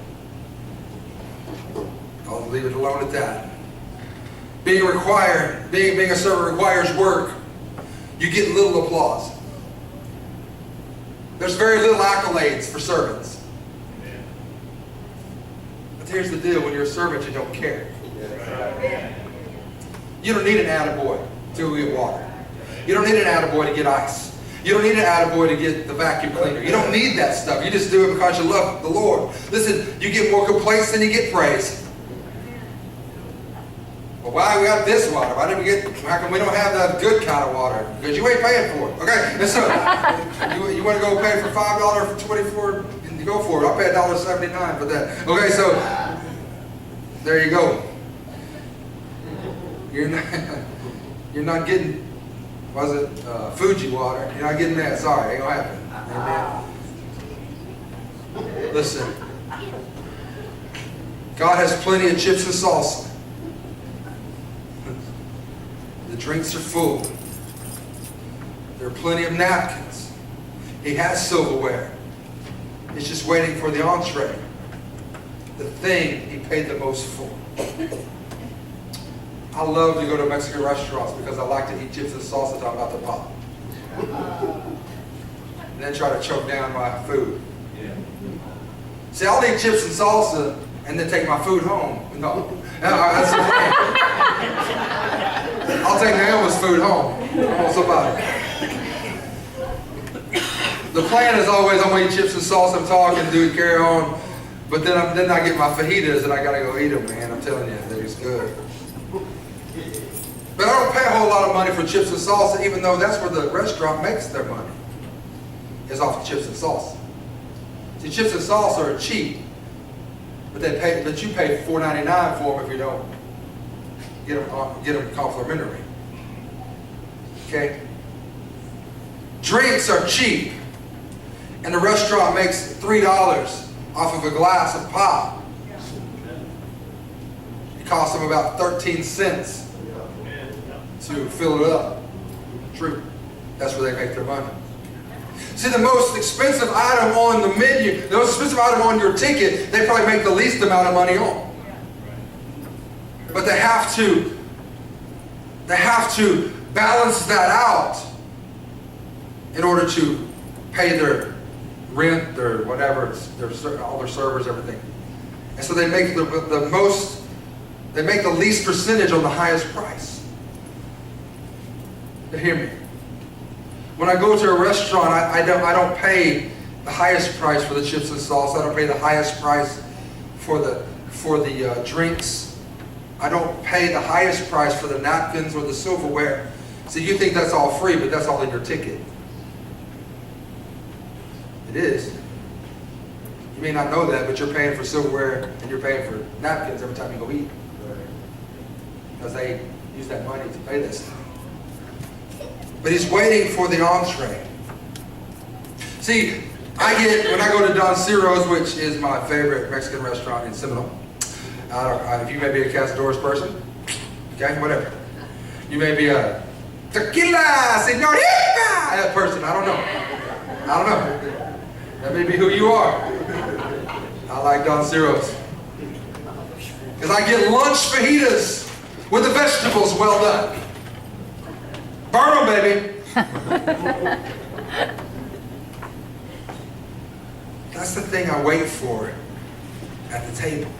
I'll leave it alone at that. Being a servant requires work. You get little applause. There's very little accolades for servants. But here's the deal, when you're a servant, you don't care. You don't need an attaboy to get water. You don't need an attaboy to get ice. You don't need an attaboy to get the vacuum cleaner. You don't need that stuff. You just do it because you love the Lord. Listen, you get more complaints than you get praise. Well, why we got this water? How come we don't have the good kind of water? Because you ain't paying for it. Okay? And so, you want to go pay for $5 for 24, you go for it. I'll pay $1.79 for that. Okay, so, there you go. You're not getting, was it Fuji water? You're not getting that. Sorry, ain't gonna happen. Amen. Listen, God has plenty of chips and salsa. The drinks are full. There are plenty of napkins. He has silverware. He's just waiting for the entree. The thing he paid the most for. I love to go to Mexican restaurants because I like to eat chips and salsa talking about the pop. And then try to choke down my food. See, I'll eat chips and salsa and then take my food home. No, that's the thing. I'll take Naomi's food home. I want somebody. The plan is always, I'm going to eat chips and salsa and talk and carry on. But then I get my fajitas and I got to go eat them, man. I'm telling you, they're just good. But I don't pay a whole lot of money for chips and salsa, even though that's where the restaurant makes their money, is off of chips and salsa. See, chips and salsa are cheap, but you pay $4.99 for them if you don't get them complimentary. Okay? Drinks are cheap, and the restaurant makes $3 off of a glass of pop. It costs them about 13 cents to fill it up. True. That's where they make their money. See, the most expensive item on the menu, the most expensive item on your ticket, they probably make the least amount of money on. But they have to balance that out in order to pay their rent, their whatever, all their servers, everything. And so they make they make the least percentage on the highest price. But hear me. When I go to a restaurant, I don't pay the highest price for the chips and salsa. I don't pay the highest price for the drinks. I don't pay the highest price for the napkins or the silverware. So you think that's all free, but that's all in your ticket. It is. You may not know that, but you're paying for silverware and you're paying for napkins every time you go eat. Because they use that money to pay this stuff. But he's waiting for the entree. See, when I go to Don Ciro's, which is my favorite Mexican restaurant in Seminole. If you may be a Cazadores person, okay, whatever. You may be a tequila, señorita person. I don't know. That may be who you are. I like Don Ciro's. Because I get lunch fajitas with the vegetables well done. Burn them, baby. That's the thing I wait for at the table.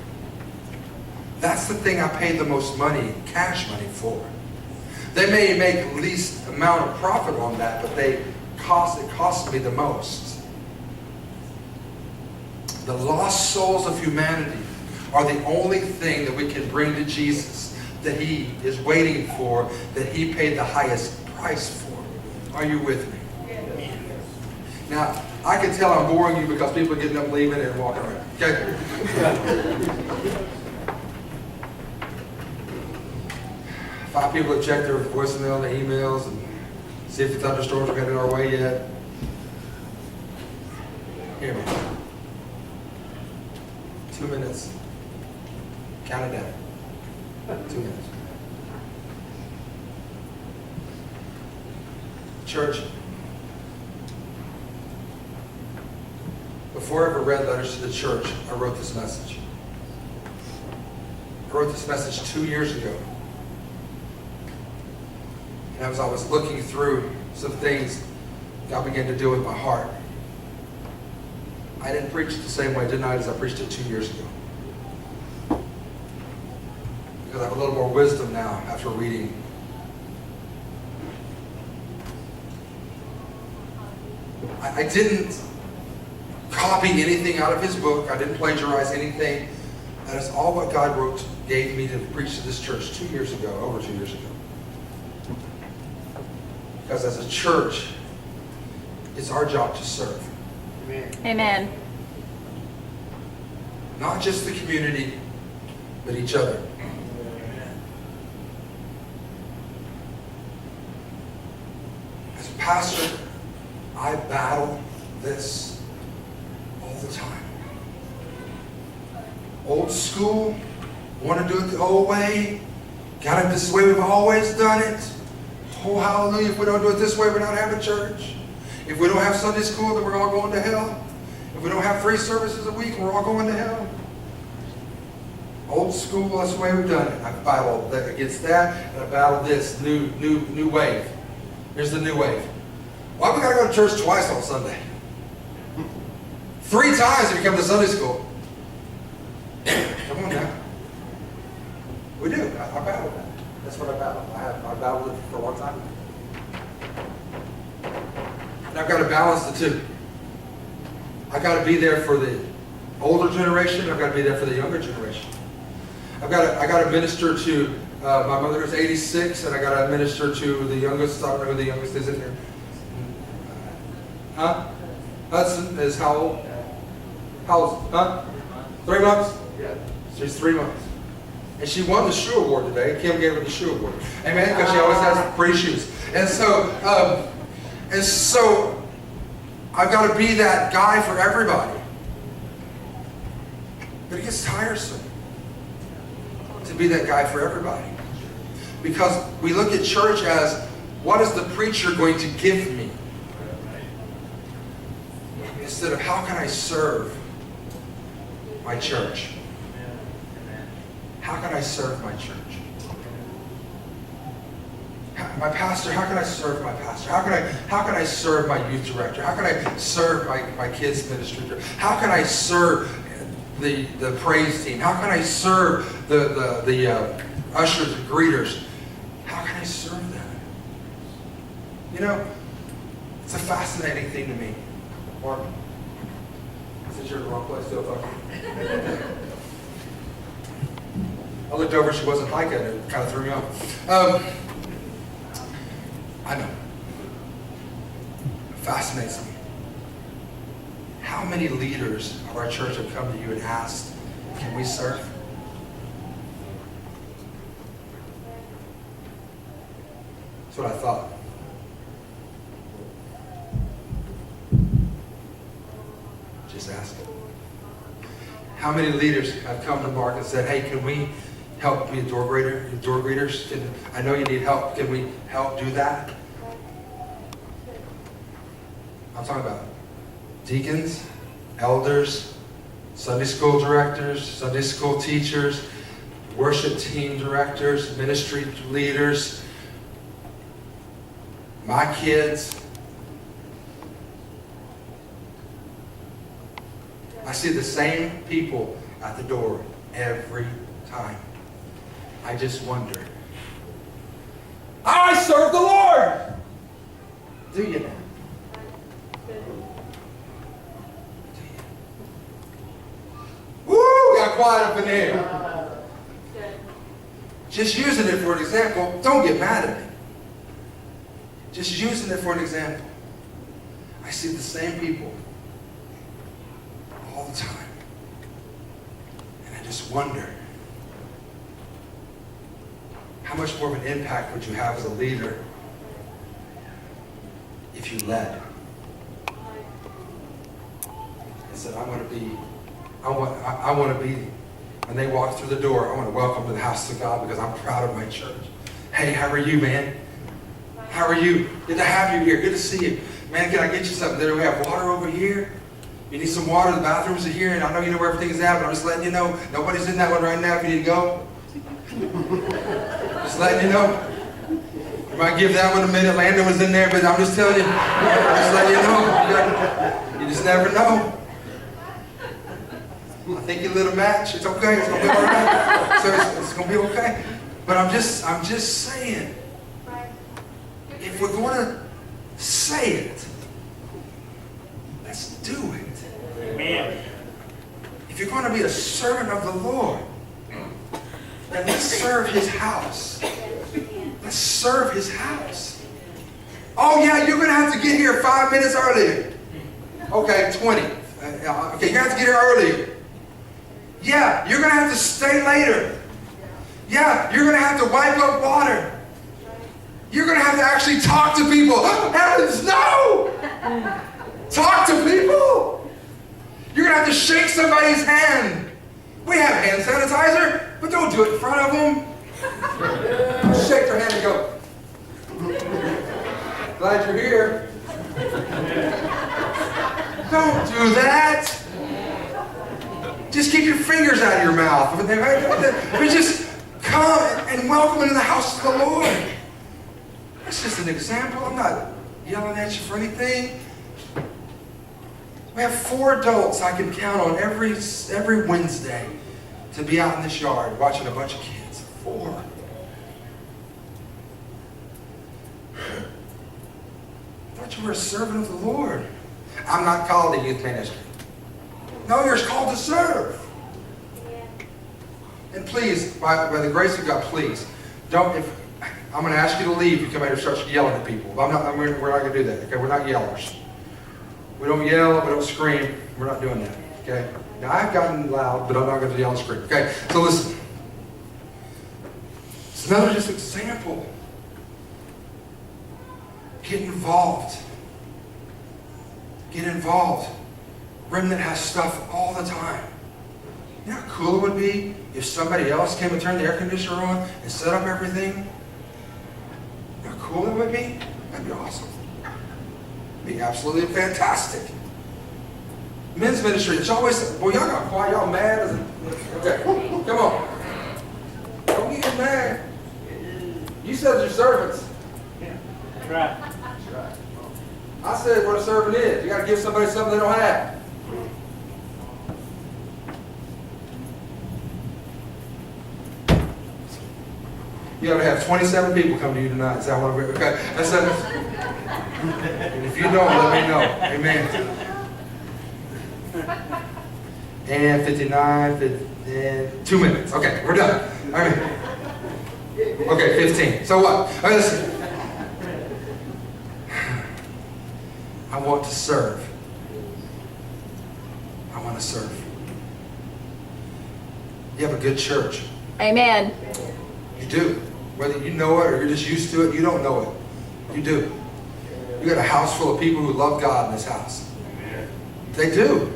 That's the thing I pay the most money, cash money for. They may make least amount of profit on that, but it costs me the most. The lost souls of humanity are the only thing that we can bring to Jesus that he is waiting for, that he paid the highest price for. Are you with me? Yes. Now, I can tell I'm boring you because people are getting up, leaving, and walking around. Okay? 5 people have checked their voicemail and their emails and see if the thunderstorms are headed our way yet. Hear me. 2 minutes. Count it down. 2 minutes. Church, before I ever read letters to the church, I wrote this message. I wrote this message 2 years ago. And as I was looking through some things, God began to deal with my heart. I didn't preach it the same way tonight as I preached it 2 years ago. Because I have a little more wisdom now after reading. I didn't copy anything out of his book. I didn't plagiarize anything. That is all what God gave me to preach to this church 2 years ago, over 2 years ago. Because as a church, it's our job to serve. Amen. Not just the community, but each other. As a pastor, I battle this all the time. Old school, want to do it the old way. This is the way we've always done it. Oh, hallelujah. If we don't do it this way, we're not having church. If we don't have Sunday school, then we're all going to hell. If we don't have 3 services a week, we're all going to hell. Old school, that's the way we've done it. I battle against that, and I battle this new wave. Here's the new wave. Why we got to go to church twice on Sunday? 3 times if you come to Sunday school. Come on now. We do. I battle that. That's what I battle. I battled it for a long time. And I've got to balance the two. I've got to be there for the older generation. I've got to be there for the younger generation. I got to minister to my mother is 86, and I got to minister to the youngest. I don't know who the youngest is in here. Huh? Hudson is how old? How old? Huh? 3 months? Yeah. She's 3 months. And she won the shoe award today. Kim gave her the shoe award. Amen? Because she always has pretty shoes. And so I've got to be that guy for everybody. But it gets tiresome to be that guy for everybody. Because we look at church as, what is the preacher going to give me? Instead of, how can I serve my church? How can I serve my church? My pastor, how can I serve my pastor? How can I serve my youth director? How can I serve my kids ministry? How can I serve the praise team? How can I serve the ushers and greeters? How can I serve them? You know, it's a fascinating thing to me. Mark, since you're in the wrong place, still talking. I looked over, she wasn't hiking, it kind of threw me off. I know. It fascinates me. How many leaders of our church have come to you and asked, can we serve? That's what I thought. Just ask it. How many leaders have come to Mark and said, hey, can we help be a door greeters? I know you need help. Can we help do that? I'm talking about deacons, elders, Sunday school directors, Sunday school teachers, worship team directors, ministry leaders, my kids. I see the same people at the door every time. I just wonder, I serve the Lord! Do you now? Woo! Got quiet up in here. Just using it for an example. Don't get mad at me. Just using it for an example. I see the same people all the time. And I just wonder, how much more of an impact would you have as a leader if you led? And said, I want to be, when they walk through the door, I want to welcome to the house of God because I'm proud of my church. Hey, how are you, man? How are you? Good to have you here. Good to see you. Man, can I get you something? There we have water over here. You need some water. The bathrooms are here, and I know you know where everything is at, but I'm just letting you know. Nobody's in that one right now if you need to go. Just letting you know. You might give that one a minute. Landon was in there, but I'm just telling you. Just letting you know. You just never know. I think you lit a match. It's okay. It's going to be all right. So it's going to be okay. But I'm just saying, if we're going to say it, let's do it. Amen. If you're going to be a servant of the Lord, then let's serve His house. Let's serve His house. Oh yeah, you're going to have to get here 5 minutes earlier. Okay, 20. Okay, you're going to have to get here earlier. Yeah, you're going to have to stay later. Yeah, you're going to have to wipe up water. You're going to have to actually talk to people. Heavens, no! Talk to people. You're going to have to shake somebody's hand. We have hand sanitizer, but don't do it in front of them. Shake their hand and go, glad you're here. Don't do that. Just keep your fingers out of your mouth. But just come and welcome into the house of the Lord. That's just an example. I'm not yelling at you for anything. We have 4 adults I can count on every Wednesday to be out in this yard watching a bunch of kids. 4. you're a servant of the Lord. I'm not called to youth ministry. No, you're called to serve. And please, by the grace of God, please, don't, I'm going to ask you to leave. You come out here and start yelling at people. We're not going to do that, okay? We're not yellers. We don't yell, we don't scream. We're not doing that, okay? Now, I've gotten loud, but I'm not going to yell and scream, okay? So listen. It's another just example. Get involved. Get involved. Remnant has stuff all the time. You know how cool it would be if somebody else came and turned the air conditioner on and set up everything? You know how cool it would be? That'd be awesome. It'd be absolutely fantastic. Men's ministry, it's always, boy, y'all got quiet, y'all mad? Okay, come on. Don't get mad. You said you're servants. Yeah, that's right. That's right. I said what a servant is. You got to give somebody something they don't have. You ought to have 27 people come to you tonight. Is that what we're okay? That's it. And if you don't, let me know. Amen. And 59, 50, 2 minutes. Okay, we're done. All right. Okay, 15. So what? All right, listen. I want to serve. I want to serve. You have a good church. Amen. You do. Whether you know it or you're just used to it, you don't know it. You do. You got a house full of people who love God in this house. They do.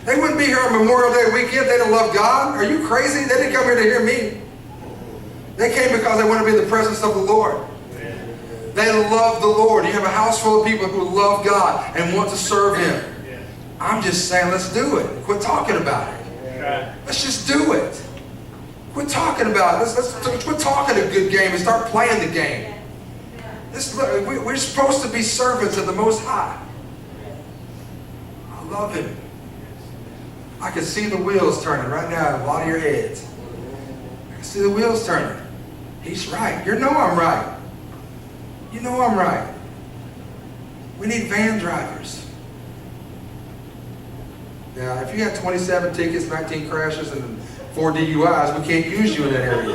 They wouldn't be here on Memorial Day weekend if they didn't love God. Are you crazy? They didn't come here to hear me. They came because they want to be in the presence of the Lord. They love the Lord. You have a house full of people who love God and want to serve Him. I'm just saying, let's do it. Quit talking about it. Let's just do it. Quit talking about it. Let's quit talking a good game and start playing the game. We're supposed to be servants of the Most High. I love Him. I can see the wheels turning right now in a lot of your heads. I can see the wheels turning. He's right. You know I'm right. You know I'm right. We need van drivers. Now, if you got 27 tickets, 19 crashes, and 4 DUIs, we can't use you in that area.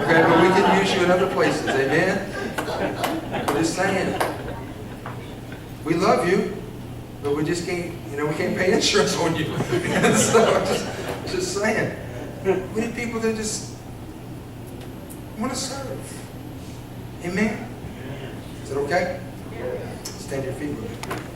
Okay, but we can use you in other places. Amen? I'm just saying. We love you, but we just can't, we can't pay insurance on you. So, just saying. We need people that just want to serve. Amen? Is it okay? Stand to your feet with me.